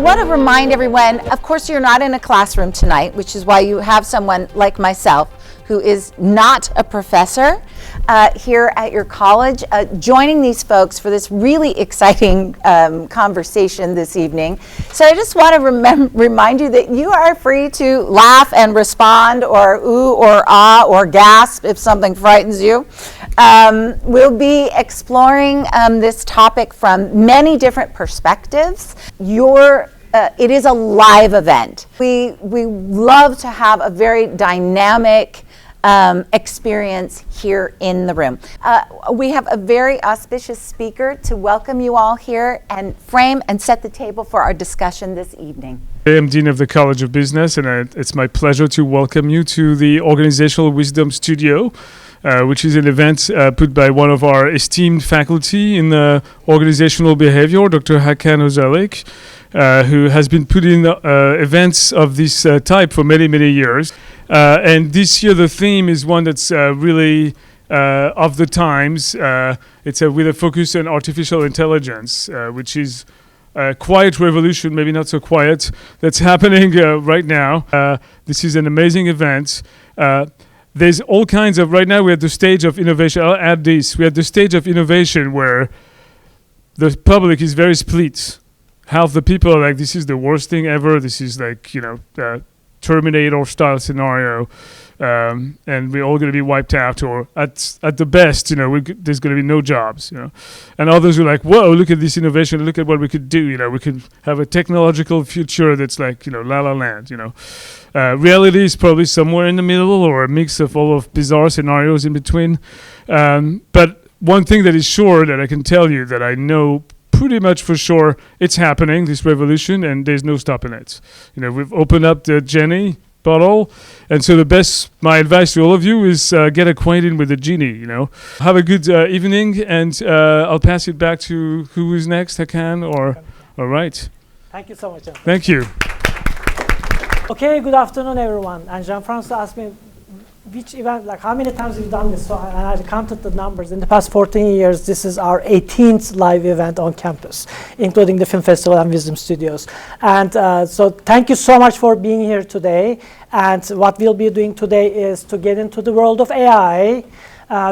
want to remind everyone, of course, you're not in a classroom tonight, which is why you have someone like myself who is not a professor here at your college, joining these folks for this really exciting conversation this evening. So I just want to remind you that you are free to laugh and respond, or ooh or ah or gasp if something frightens you. We'll be exploring this topic from many different perspectives. It is a live event. We love to have a very dynamic experience here in the room. We have a very auspicious speaker to welcome you all here and frame and set the table for our discussion this evening. I am Dean of the College of Business, and it's my pleasure to welcome you to the Organizational Wisdom Studio, which is an event put by one of our esteemed faculty in organizational behavior, Dr. Hakan Ozcelik, who has been putting events of this type for many, many years. And this year the theme is one that's really of the times. It's with a focus on artificial intelligence, which is a quiet revolution, maybe not so quiet, that's happening right now. This is an amazing event. There's all kinds of, right now we're at the stage of innovation. I'll add this, we're at the stage of innovation where the public is very split. Half the people are like, this is the worst thing ever, this is like, Terminator style scenario, and we're all going to be wiped out, or at the best, there's going to be no jobs, And others are like, whoa, look at this innovation, look at what we could do, we could have a technological future that's like, la la land, Reality is probably somewhere in the middle, or a mix of all of bizarre scenarios in between. But one thing that is sure that I can tell you that I know pretty much for sure it's happening, this revolution, and there's no stopping it. We've opened up the Genie bottle, and so my advice to all of you is get acquainted with the Genie, Have a good evening, and I'll pass it back to who is next, Hakan, or... All right. Thank you so much, Jean. Thank you. Okay, good afternoon, everyone. And Jean-François asked me which event, like how many times we've done this. So I counted the numbers. In the past 14 years, this is our 18th live event on campus, including the Film Festival and Wisdom Studios. And so thank you so much for being here today. And what we'll be doing today is to get into the world of AI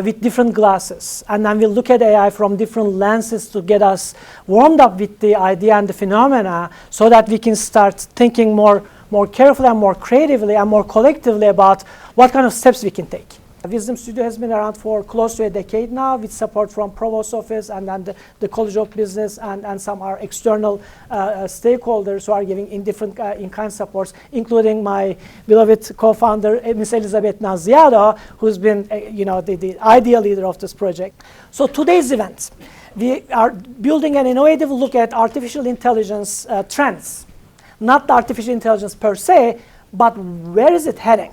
with different glasses. And then we'll look at AI from different lenses to get us warmed up with the idea and the phenomena so that we can start thinking more carefully and more creatively and more collectively about what kind of steps we can take. Wisdom Studio has been around for close to a decade now, with support from Provost's office and then the College of Business and some our external stakeholders who are giving in-kind supports, including my beloved co-founder, Ms. Elisabeth Nunziato, who's been the ideal leader of this project. So today's event, we are building an innovative look at artificial intelligence trends. Not the artificial intelligence per se, but where is it heading?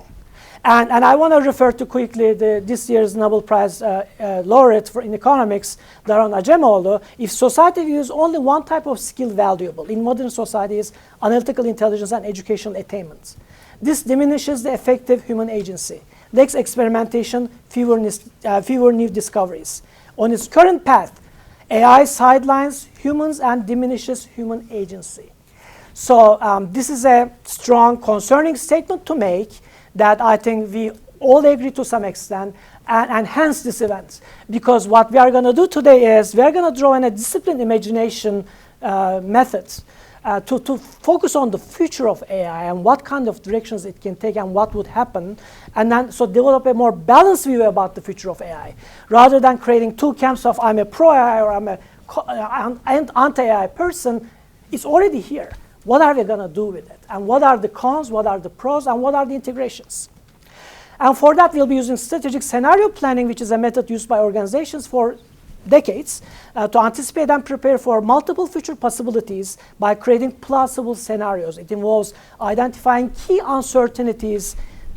And I want to refer to quickly this year's Nobel Prize laureate in economics, Daron Acemoğlu. If society views only one type of skill valuable in modern societies, analytical intelligence and educational attainment, this diminishes the effective human agency, lacks experimentation, fewer new discoveries. On its current path, AI sidelines humans and diminishes human agency. So this is a strong, concerning statement to make that I think we all agree to some extent, and hence this event. Because what we are going to do today is we are going to draw in a disciplined imagination methods to focus on the future of AI and what kind of directions it can take and what would happen, and then so develop a more balanced view about the future of AI, rather than creating two camps of I'm a pro-AI or I'm an anti-AI person. It's already here. What are we going to do with it? And what are the cons, what are the pros, and what are the integrations? And for that, we'll be using strategic scenario planning, which is a method used by organizations for decades to anticipate and prepare for multiple future possibilities by creating plausible scenarios. It involves identifying key uncertainties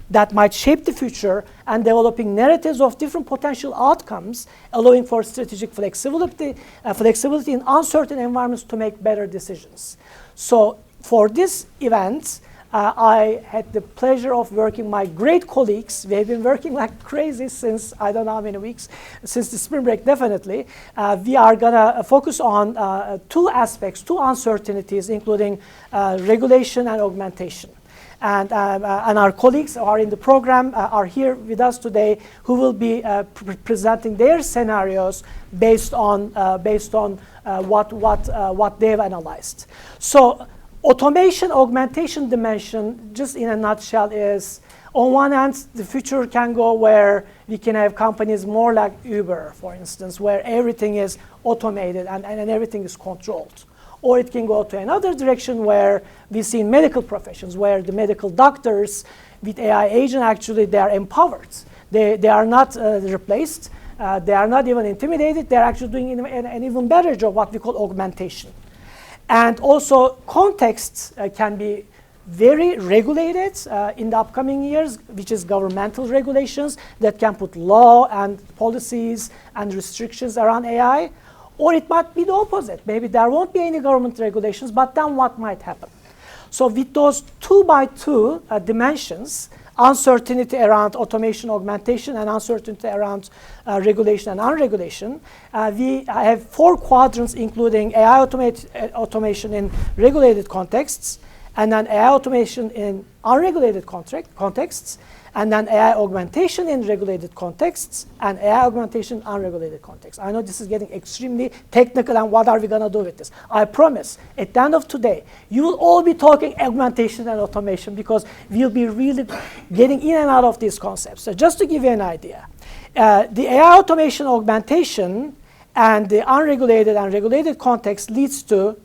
that might shape the future and developing narratives of different potential outcomes, allowing for strategic flexibility in uncertain environments to make better decisions. So for this event, I had the pleasure of working with my great colleagues. We have been working like crazy since I don't know how many weeks, since the spring break definitely. We are going to focus on two aspects, two uncertainties, including regulation and augmentation. And our colleagues who are in the program are here with us today, who will be presenting their scenarios based on what they've analyzed. So, automation augmentation dimension, just in a nutshell, is on one hand, the future can go where we can have companies more like Uber, for instance, where everything is automated and everything is controlled. Or it can go to another direction where we see in medical professions, where the medical doctors with AI agent, actually they are empowered. They are not replaced. They are not even intimidated. They're actually doing an even better job, what we call augmentation. And also contexts can be very regulated in the upcoming years, which is governmental regulations that can put law and policies and restrictions around AI. Or it might be the opposite. Maybe there won't be any government regulations, but then what might happen? So with those 2x2 dimensions, uncertainty around automation augmentation and uncertainty around regulation and unregulation, we have 4 quadrants, including AI automation in regulated contexts, and then AI automation in unregulated contexts, and then AI augmentation in regulated contexts, and AI augmentation in unregulated contexts. I know this is getting extremely technical, and what are we going to do with this? I promise, at the end of today, you will all be talking augmentation and automation, because we'll be really getting in and out of these concepts. So just to give you an idea, the AI automation augmentation and the unregulated and regulated context leads to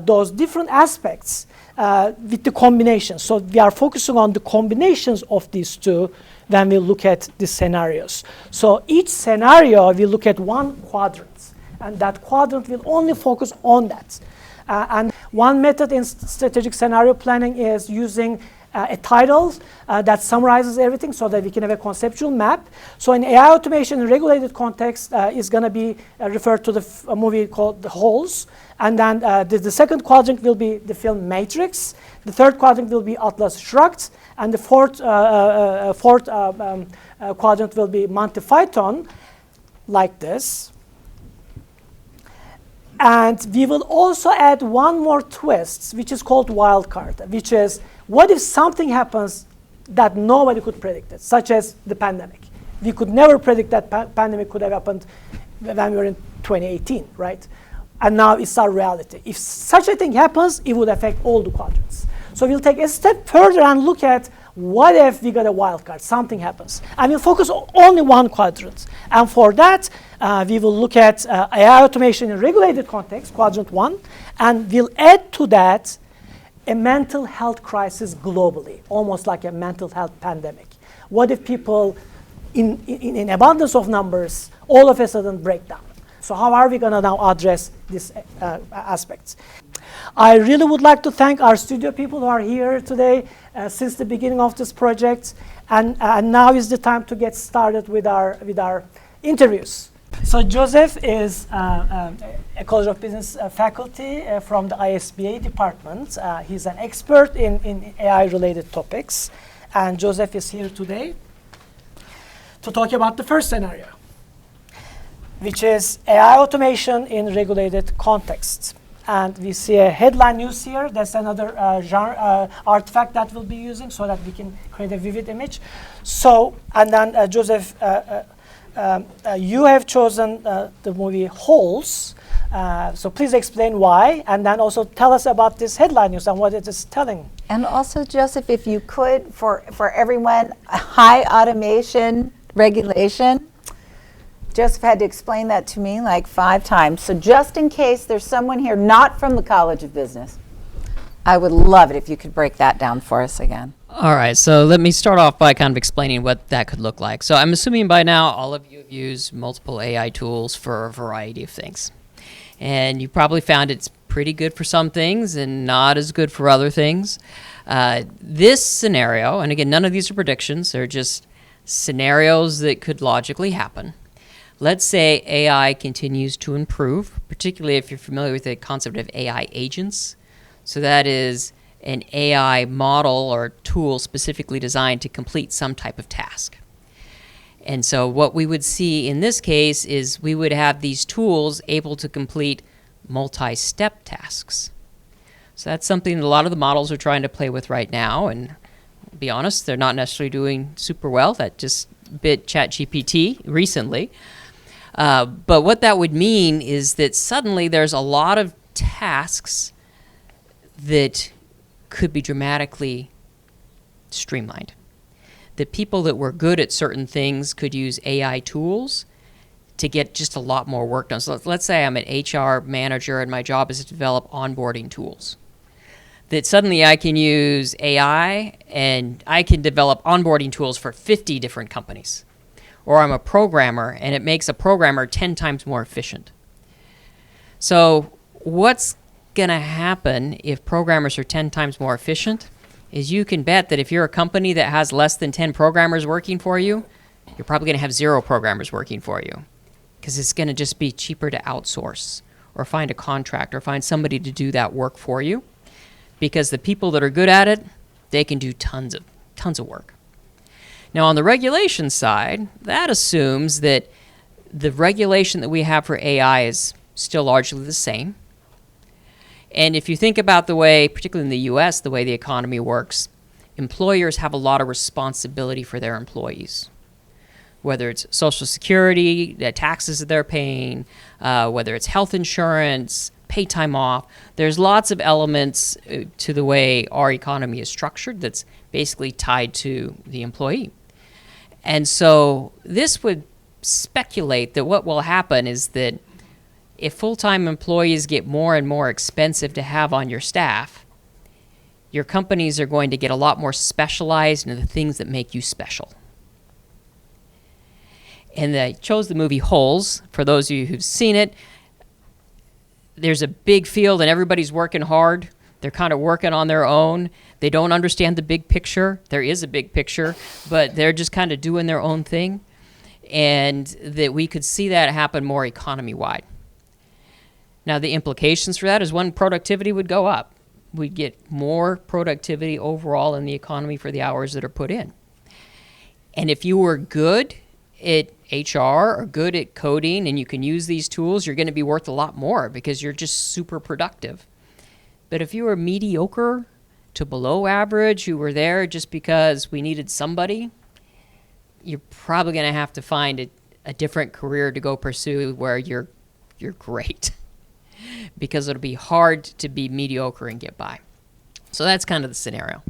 those different aspects with the combinations. So we are focusing on the combinations of these two when we look at the scenarios. So each scenario, we look at one quadrant, and that quadrant will only focus on that. And one method in strategic scenario planning is using a title that summarizes everything so that we can have a conceptual map. So in AI automation in regulated context is going to be referred to a movie called The Holes. And then the second quadrant will be the film Matrix. The third quadrant will be Atlas Shrugged. And the fourth quadrant will be Monty Python, like this. And we will also add one more twist, which is called wildcard, which is what if something happens that nobody could predict it, such as the pandemic. We could never predict that pandemic could have happened when we were in 2018, right? And now it's our reality. If such a thing happens, it would affect all the quadrants. So we'll take a step further and look at what if we got a wildcard, something happens. And we'll focus on only one quadrant. And for that, we will look at AI automation in regulated context, quadrant 1, and we'll add to that a mental health crisis globally, almost like a mental health pandemic. What if people, in abundance of numbers, all of a sudden break down? So how are we going to now address these aspects? I really would like to thank our studio people who are here today since the beginning of this project. And now is the time to get started with our interviews. So Joseph is a College of Business faculty from the ISBA department. He's an expert in AI-related topics. And Joseph is here today to talk about the first scenario, which is AI automation in regulated contexts. And we see a headline news here. That's another artifact that we'll be using so that we can create a vivid image. So, and then Joseph, you have chosen the movie Holes. So please explain why, and then also tell us about this headline news and what it is telling. And also, Joseph, if you could, for everyone, high automation regulation. Joseph had to explain that to me like 5 times. So just in case there's someone here not from the College of Business, I would love it if you could break that down for us again. All right, so let me start off by kind of explaining what that could look like. So I'm assuming by now all of you have used multiple AI tools for a variety of things. And you probably found it's pretty good for some things and not as good for other things. This scenario, and again, none of these are predictions, they're just scenarios that could logically happen. Let's say AI continues to improve, particularly if you're familiar with the concept of AI agents. So that is an AI model or tool specifically designed to complete some type of task. And so what we would see in this case is we would have these tools able to complete multi-step tasks. So that's something that a lot of the models are trying to play with right now, and to be honest, they're not necessarily doing super well. That just bit ChatGPT recently. But what that would mean is that suddenly there's a lot of tasks that could be dramatically streamlined. The people that were good at certain things could use AI tools to get just a lot more work done. So let's say I'm an HR manager and my job is to develop onboarding tools. That suddenly I can use AI and I can develop onboarding tools for 50 different companies. Or I'm a programmer and it makes a programmer 10 times more efficient. So what's going to happen if programmers are 10 times more efficient is you can bet that if you're a company that has less than 10 programmers working for you, you're probably going to have 0 programmers working for you, because it's going to just be cheaper to outsource or find a contract or find somebody to do that work for you, because the people that are good at it, they can do tons of work. Now on the regulation side, that assumes that the regulation that we have for AI is still largely the same. And if you think about the way, particularly in the US, the way the economy works, employers have a lot of responsibility for their employees. Whether it's Social Security, the taxes that they're paying, whether it's health insurance, pay time off. There's lots of elements to the way our economy is structured that's basically tied to the employee. And so this would speculate that what will happen is that if full-time employees get more and more expensive to have on your staff, your companies are going to get a lot more specialized in the things that make you special. And I chose the movie Holes. For those of you who've seen it, there's a big field and everybody's working hard. They're kind of working on their own. They don't understand the big picture. There is a big picture, but they're just kind of doing their own thing. And that we could see that happen more economy-wide. Now, the implications for that is one, productivity would go up. We'd get more productivity overall in the economy for the hours that are put in. And if you were good at HR or good at coding and you can use these tools, you're going to be worth a lot more because you're just super productive. But if you were mediocre to below average, you were there just because we needed somebody, you're probably going to have to find a different career to go pursue where you're great. Because it'll be hard to be mediocre and get by. So that's kind of the scenario.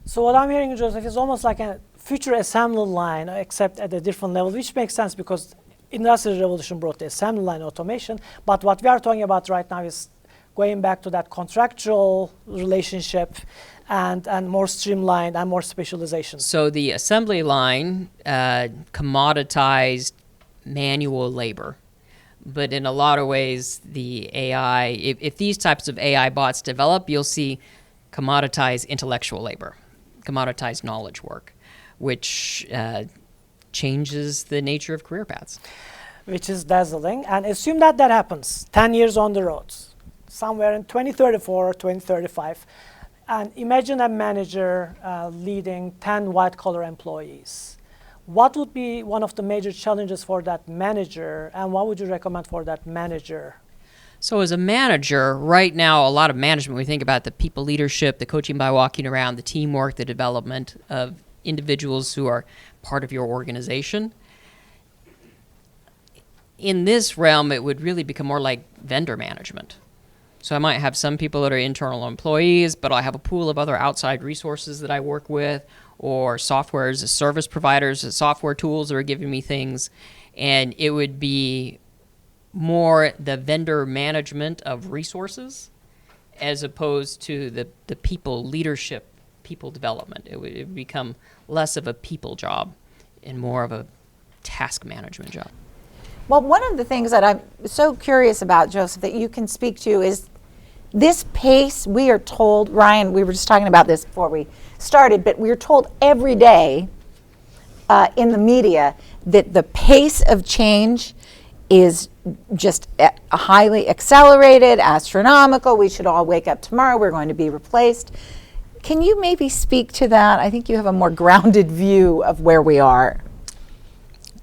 So what I'm hearing, Joseph, is almost like a future assembly line, except at a different level, which makes sense because Industrial Revolution brought the assembly line automation. But what we are talking about right now is going back to that contractual relationship and more streamlined and more specialization. So the assembly line commoditized manual labor. But in a lot of ways, the AI, if these types of AI bots develop, you'll see commoditized intellectual labor, commoditized knowledge work, which changes the nature of career paths. Which is dazzling. And assume that happens 10 years on the road, somewhere in 2034 or 2035. And imagine a manager leading 10 white-collar employees. What would be one of the major challenges for that manager, and what would you recommend for that manager? So as a manager, right now, a lot of management, we think about the people leadership, the coaching by walking around, the teamwork, the development of individuals who are part of your organization. In this realm, it would really become more like vendor management. So I might have some people that are internal employees, but I have a pool of other outside resources that I work with, or software as a service providers, software tools that are giving me things. And it would be more the vendor management of resources as opposed to the people leadership, people development. It would become less of a people job and more of a task management job. Well, one of the things that I'm so curious about, Joseph, that you can speak to is this pace. We are told, Ryan, we were just talking about this before we started, but we're told every day in the media that the pace of change is just highly accelerated, astronomical. We should all wake up tomorrow. We're going to be replaced. Can you maybe speak to that? I think you have a more grounded view of where we are.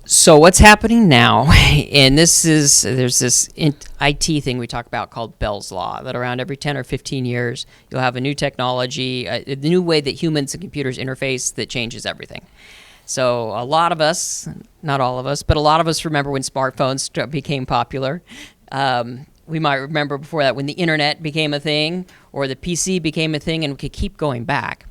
So what's happening now, and there's this IT thing we talk about called Bell's Law, that around every 10 or 15 years, you'll have a new technology, a new way that humans and computers interface that changes everything. So a lot of us, not all of us, but a lot of us remember when smartphones became popular. We might remember before that when the internet became a thing, or the PC became a thing, and we could keep going back.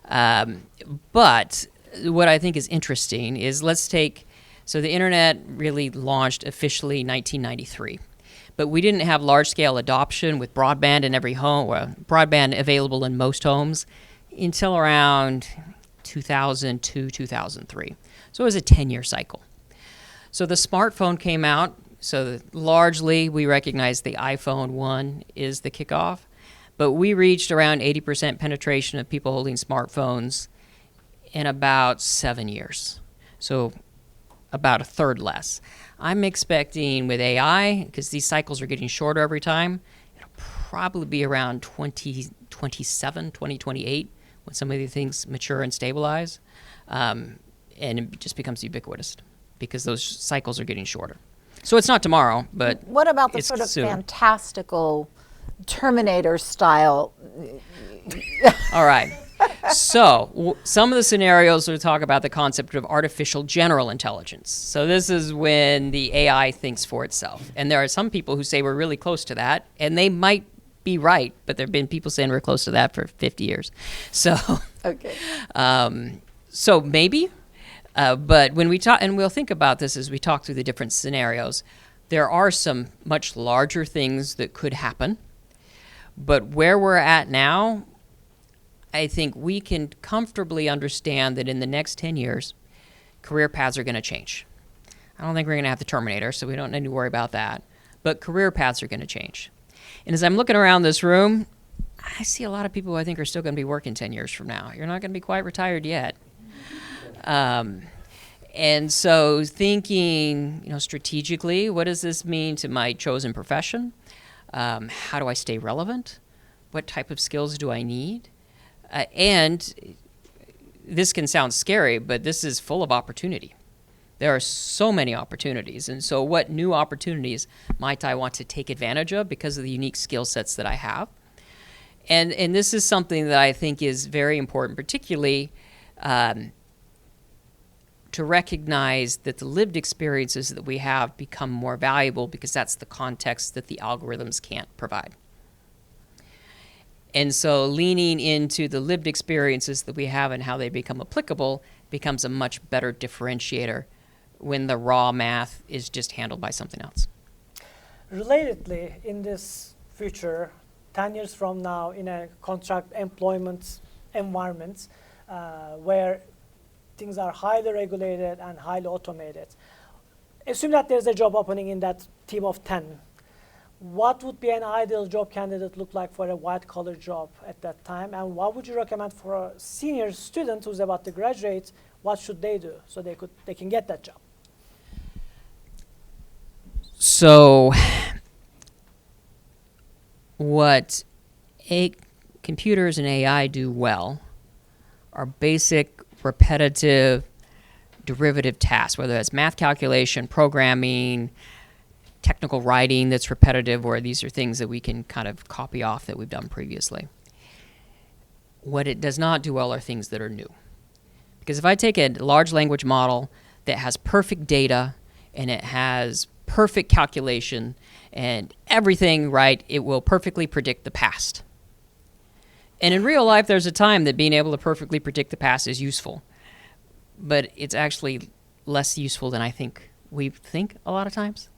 But what I think is interesting is so the internet really launched officially in 1993. But we didn't have large-scale adoption with broadband in every home, or broadband available in most homes, until around 2002, 2003. So it was a 10-year cycle. So the smartphone came out. So largely, we recognize the iPhone 1 is the kickoff. But we reached around 80% penetration of people holding smartphones in about 7 years. So about a third less. I'm expecting with AI, because these cycles are getting shorter every time, it'll probably be around 2027, 2028, when some of these things mature and stabilize. And it just becomes ubiquitous because those cycles are getting shorter. So it's not tomorrow, but what about the it's sort of soon. fantastical Terminator style? All right. So some of the scenarios will talk about the concept of artificial general intelligence. So this is when the AI thinks for itself. And there are some people who say we're really close to that, and they might be right, but there have been people saying we're close to that for 50 years. So, Okay. So maybe, but when we talk, and we'll think about this as we talk through the different scenarios, there are some much larger things that could happen. But where we're at now, I think we can comfortably understand that in the next 10 years, career paths are going to change. I don't think we're going to have the Terminator, so we don't need to worry about that. But career paths are going to change. And as I'm looking around this room, I see a lot of people who I think are still going to be working 10 years from now. You're not going to be quite retired yet. And so thinking, strategically, what does this mean to my chosen profession? How do I stay relevant? What type of skills do I need? And this can sound scary, but this is full of opportunity. There are so many opportunities. And so what new opportunities might I want to take advantage of because of the unique skill sets that I have? And this is something that I think is very important, particularly to recognize that the lived experiences that we have become more valuable because that's the context that the algorithms can't provide. And so leaning into the lived experiences that we have and how they become applicable becomes a much better differentiator when the raw math is just handled by something else. Relatedly, in this future, 10 years from now, in a contract employment environment where things are highly regulated and highly automated, assume that there's a job opening in that team of 10. What would be an ideal job candidate look like for a white-collar job at that time? And what would you recommend for a senior student who's about to graduate? What should they do so they can get that job? So what computers and AI do well are basic, repetitive, derivative tasks, whether that's math calculation, programming, technical writing that's repetitive, or these are things that we can kind of copy off that we've done previously. What it does not do well are things that are new. Because if I take a large language model that has perfect data and it has perfect calculation and everything right, it will perfectly predict the past. And in real life, there's a time that being able to perfectly predict the past is useful. But it's actually less useful than I think we think a lot of times.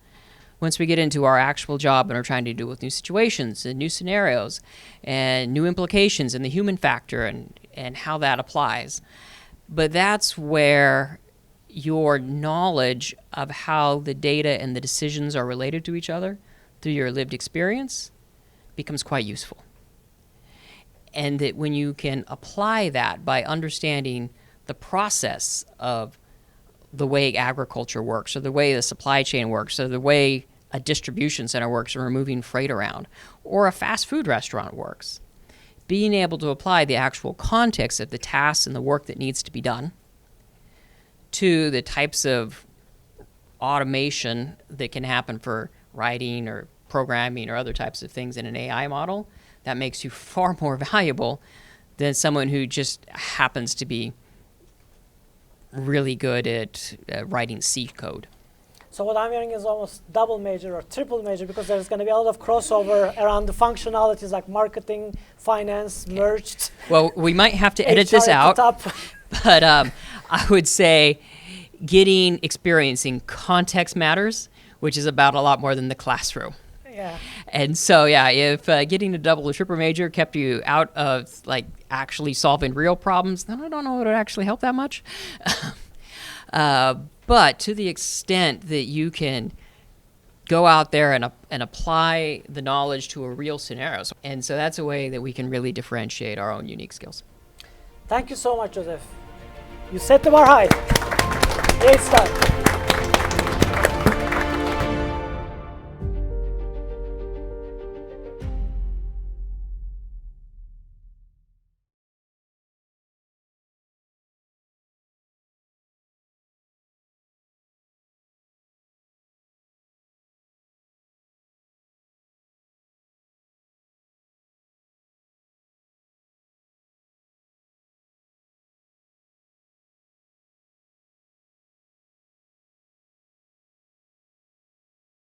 Once we get into our actual job and are trying to deal with new situations and new scenarios and new implications and the human factor and how that applies. But that's where your knowledge of how the data and the decisions are related to each other through your lived experience becomes quite useful. And that when you can apply that by understanding the process of the way agriculture works, or the way the supply chain works, or the way a distribution center works, or moving freight around, or a fast food restaurant works, being able to apply the actual context of the tasks and the work that needs to be done to the types of automation that can happen for writing or programming or other types of things in an AI model, that makes you far more valuable than someone who just happens to be really good at writing C code. So what I'm hearing is almost double major or triple major, because there's going to be a lot of crossover around the functionalities like marketing, finance, merged. Well, we might have to edit this HR at the out, top. but I would say experiencing context matters, which is about a lot more than the classroom. Yeah. And so, yeah, if getting a double or triple major kept you out of like actually solving real problems, then I don't know if it would actually help that much. But to the extent that you can go out there and apply the knowledge to a real scenario, and so that's a way that we can really differentiate our own unique skills. Thank you so much, Joseph. You set the bar high. Great start.